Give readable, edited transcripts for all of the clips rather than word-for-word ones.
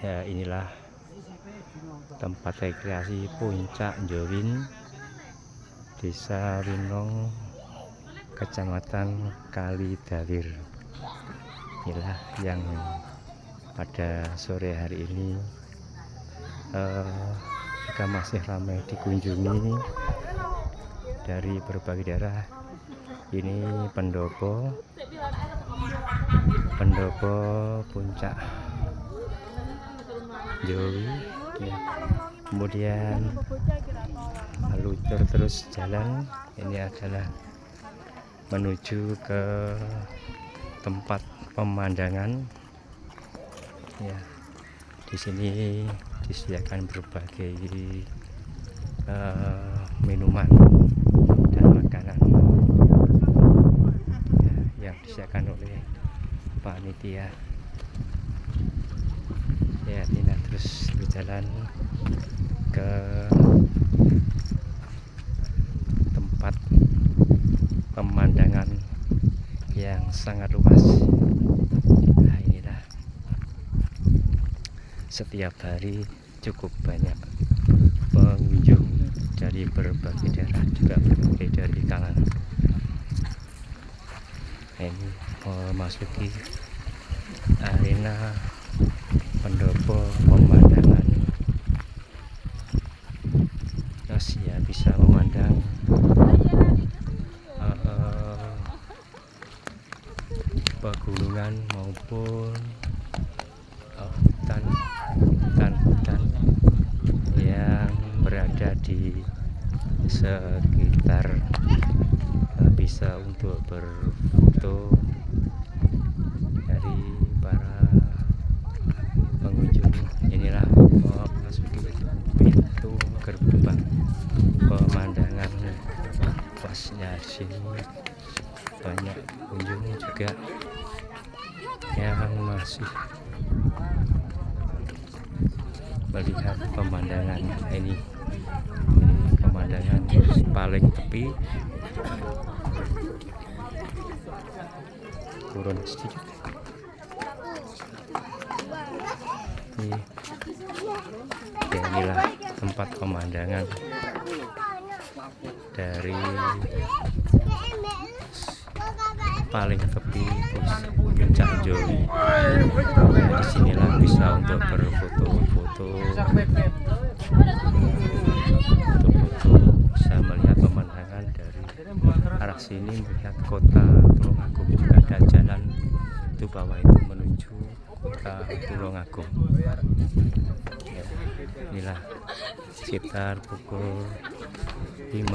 Ya, inilah tempat rekreasi Puncak Njowin, Desa Winong, Kecamatan Kalidawir. Inilah yang pada sore hari ini juga masih ramai dikunjungi dari berbagai daerah. Ini pendopo Puncak Njowi ya. Kemudian meluncur terus jalan, ini adalah menuju ke tempat pemandangan ya. Di sini disediakan berbagai minuman dan makanan ya, yang disediakan oleh panitia ya. Tina terus berjalan ke tempat pemandangan yang sangat luas. Nah, inilah setiap hari cukup banyak pengunjung dari berbagai daerah, juga berbagai dari kalangan. Ini memasuki arena pendopo pemandangan. Terus ya, bisa memandang pegunungan maupun hutan yang berada di sekitar, bisa untuk berfoto dari para pengunjung. Inilah memasuki pintu gerbang pemandangan. Pasnya di sini banyak pengunjung juga yang masih melihat pemandangan ini. Pemandangan paling tepi, turun sedikit. Ya, inilah tempat pemandangan dari paling tepi Puncak Njowi. Nah, disinilah bisa untuk berfoto-foto, bisa melihat pemandangan dari arah sini, melihat kota Tulungagung. Juga ada jalan itu bawah itu menuju kota Tulungagung ya. Inilah sekitar pukul 5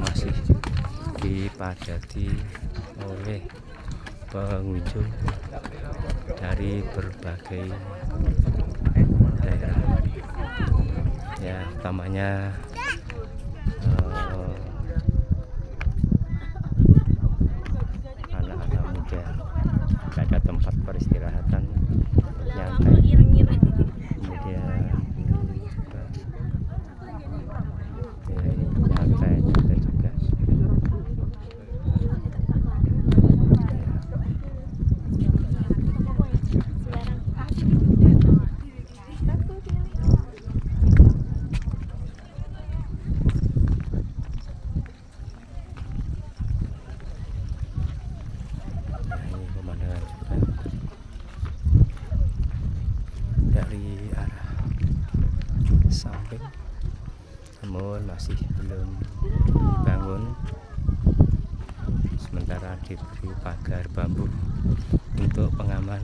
masih dipadati oleh pengunjung dari berbagai daerah ya, utamanya anak-anak muda. Ada tempat peristirahatan nyantai, kemudian juga ya, ini nyantai juga ya. Dari arah samping, namun masih belum dibangun, sementara diberi pagar bambu untuk pengaman.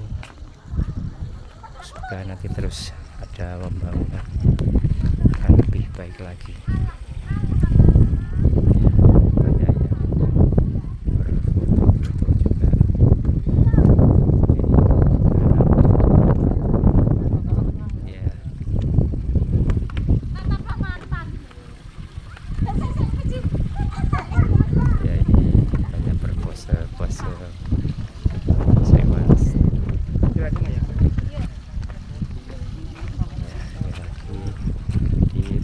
Semoga nanti terus ada pembangunan akan lebih baik lagi.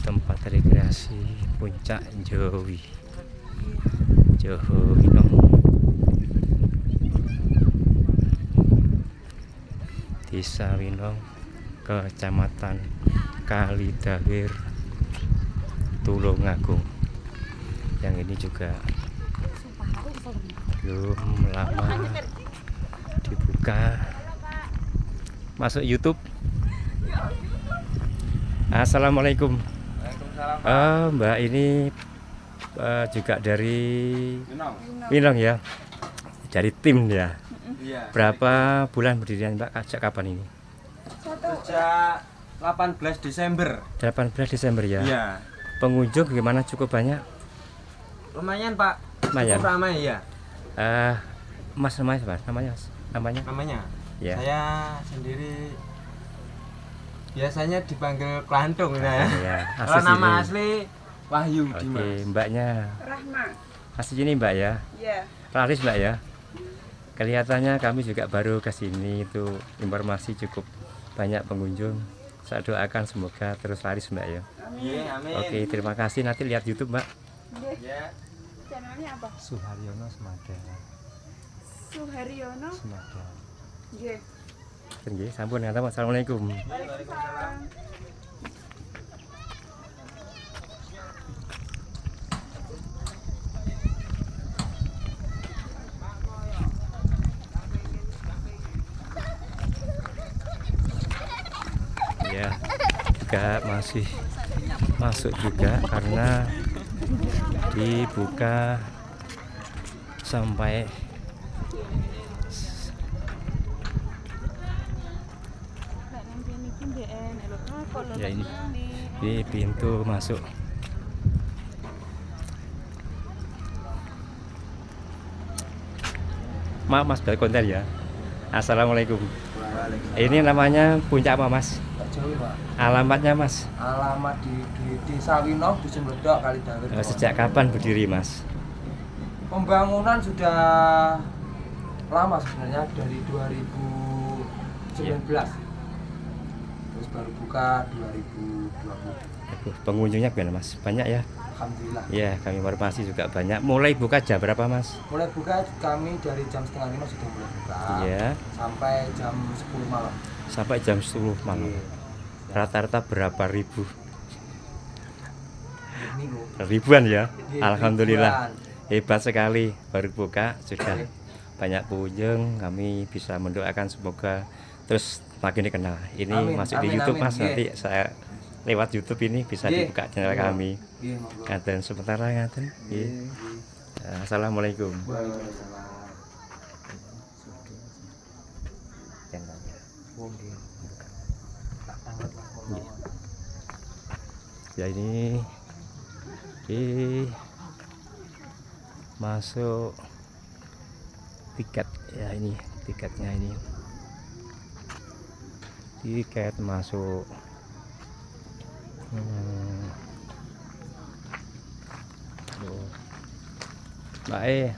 Tempat rekreasi Puncak Njowi, Jowo Winong, Desa Winong, Kecamatan Kalidawir, Tulungagung. Yang ini juga belum lama dibuka. Masuk YouTube. Assalamualaikum. Mbak ini juga dari Minang ya, dari tim ya. Berapa bulan berdirian Mbak? Sejak kapan ini? Sejak 18 Desember. 18 Desember ya. Iya. Pengunjung gimana, cukup banyak? Lumayan Pak. Lumayan. Cukup ramai ya. Mas namanya apa? Namanya? Namanya. Ya. Saya sendiri biasanya dipanggil Klantung ya. Ya. Kalau nama asli Wahyu Oke, Dimas. Mbaknya. Rahma. Asli ini Mbak ya. Iya. Laris Mbak ya. Kelihatannya kami juga baru ke sini, itu informasi cukup banyak pengunjung. Saya doakan semoga terus laris Mbak ya. Iya, amin. Oke, terima kasih. Nanti lihat YouTube Mbak. Ya. Channelnya apa? Suharyono Semada. Suharyono. Semada. Nggih. Nggih, sampun ngaten Pak. Assalamualaikum. Waalaikumsalam. Ya, juga masih masuk juga karena dibuka sampai ya ini pintu masuk. Maaf Mas, berkonten ya. Assalamualaikum. Ini namanya Puncak apa Mas? Jawi, Pak. Alamatnya Mas? Alamat di Desa Wino, Dusun Ledok, Kalidawir. Sejak kapan berdiri Mas? Pembangunan sudah lama sebenarnya, dari 2019. Terus baru buka 2020. Pengunjungnya gimana Mas? Banyak ya? Alhamdulillah. Ya, kami informasi juga banyak. Mulai buka jam berapa Mas? Mulai buka kami dari jam setengah 5 sudah mulai buka. Iya. Sampai jam 10 malam. Sampai jam 10 malam. Rata-rata berapa ribu? Ribuan ya? Alhamdulillah. Hebat sekali, baru buka sudah banyak pengunjung. Kami bisa mendoakan semoga terus makin dikenal. Ini Amin, masuk di amin, YouTube amin. Mas, nanti saya lewat YouTube ini bisa dibuka channel kami. Ngaten sementara ngaten. Nggih. Assalamualaikum. Ya ini masuk tiket ya, ini tiketnya, ini tiket masuk. Mbak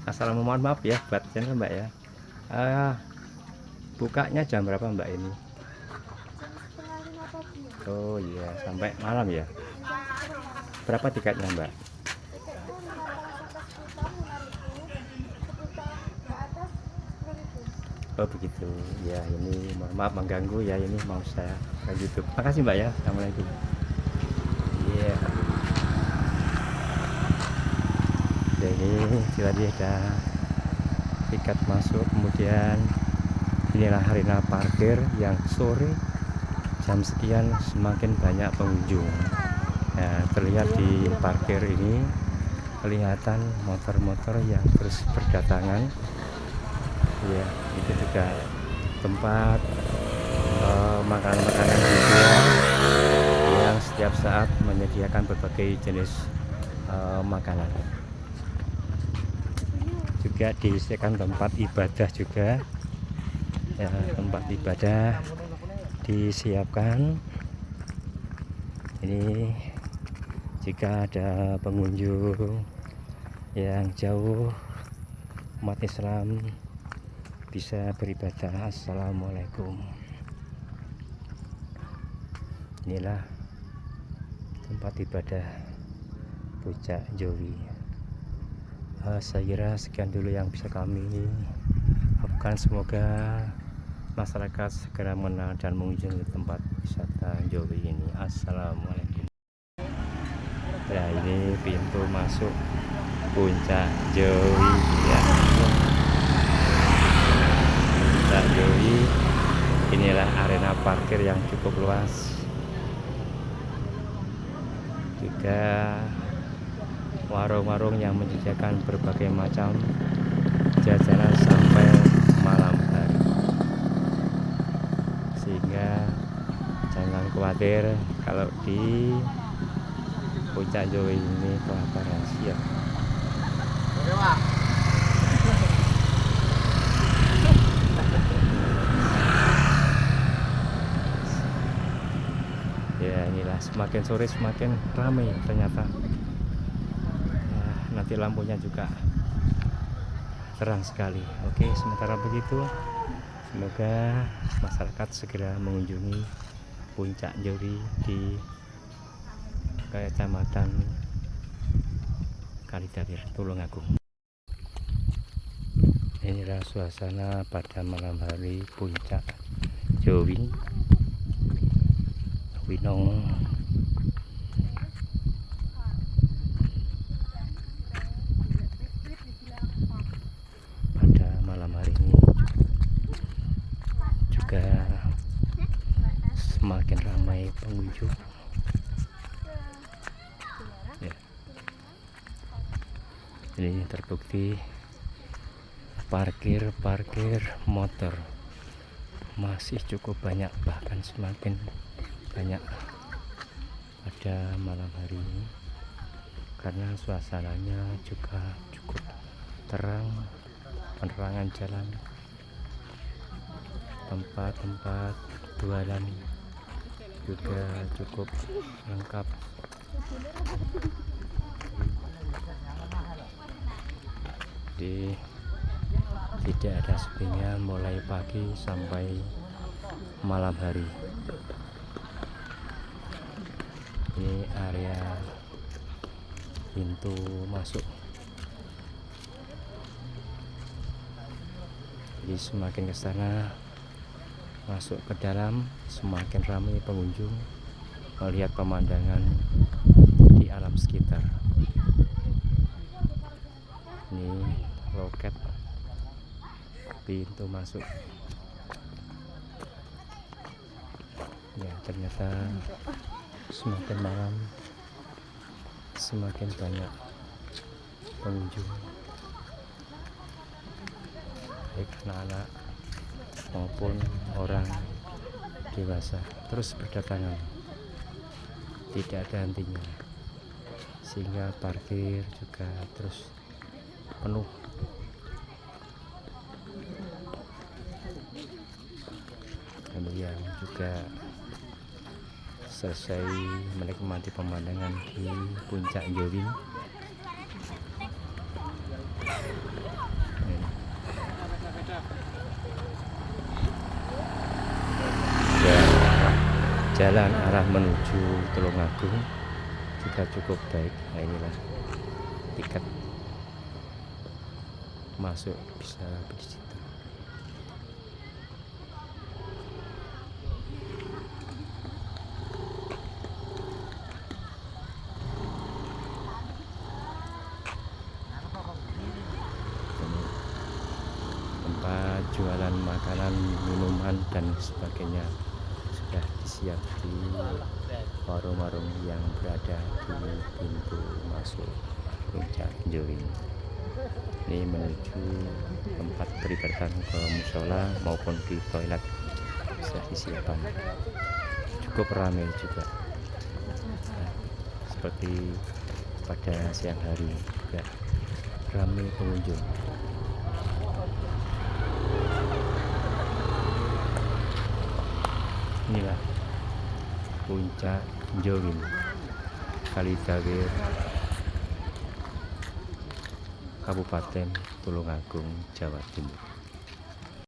assalamualaikum, mohon maaf ya buat channel Mbak ya. Bukanya jam berapa Mbak ini? Oh iya, sampai malam ya. Berapa tiketnya Mbak? Oh begitu ya. Ini mohon maaf mengganggu ya, ini mau saya ke YouTube. Makasih Mbak ya. Assalamualaikum. Iya. Jadi tadi ada tiket masuk, kemudian inilah arena parkir yang sore jam sekian semakin banyak pengunjung. Nah, terlihat di parkir ini kelihatan motor-motor yang terus berdatangan. Ya, itu juga tempat makanan-makanan dijual yang setiap saat menyediakan berbagai jenis makanan. Juga disediakan tempat ibadah juga. Ya, tempat ibadah disiapkan. Ini jika ada pengunjung yang jauh, umat Islam bisa beribadah. Assalamualaikum. Inilah tempat ibadah Puncak Jowi. Saya kira sekian dulu yang bisa kami lakukan. Semoga masyarakat segera mengenal dan mengunjungi tempat wisata Jowi ini. Assalamualaikum. Nah, ini pintu masuk Puncak Jowi ya. Puncak Jowi, inilah arena parkir yang cukup luas. Juga warung-warung yang menyediakan berbagai macam jajanan sampai malam hari, sehingga jangan khawatir kalau di Puncak Jowi ini kelaparan. Siap. Ya, inilah semakin sore semakin ramai ternyata. Ya, nanti lampunya juga terang sekali. Oke, sementara begitu, semoga masyarakat segera mengunjungi Puncak Jowi di Kecamatan Kalidawir, Tulungagung. Inilah suasana pada malam hari Puncak Jowi. Winong pada malam hari ini juga semakin ramai pengunjung ya. Ini terbukti parkir motor masih cukup banyak, bahkan semakin banyak pada malam hari ini karena suasananya juga cukup terang, penerangan jalan, tempat-tempat jualan juga cukup lengkap. Jadi tidak ada sepinya mulai pagi sampai malam hari. Ini area pintu masuk. Jadi semakin ke sana masuk ke dalam semakin ramai pengunjung melihat pemandangan di alam sekitar. Ini loket pintu masuk. Ya, ternyata semakin malam semakin banyak pengunjung, baik anak-anak maupun orang dewasa terus berdatangan, tidak ada hentinya, sehingga parkir juga terus penuh. Kemudian juga selesai menikmati pemandangan di Puncak Jowi. Jalan arah menuju Tulungagung juga cukup baik. Nah, inilah tiket masuk bisa di situ. Tempat jualan makanan, minuman dan sebagainya sudah disiap di warung-warung yang berada di pintu masuk Puncak Jowi. Ini menuju tempat peribadatan ke musola maupun di toilet sudah disiapkan. Cukup ramai juga. Nah, seperti pada siang hari juga ramai pengunjung. Inilah Puncak Jowi, Kalidawir, Kabupaten Tulungagung, Jawa Timur.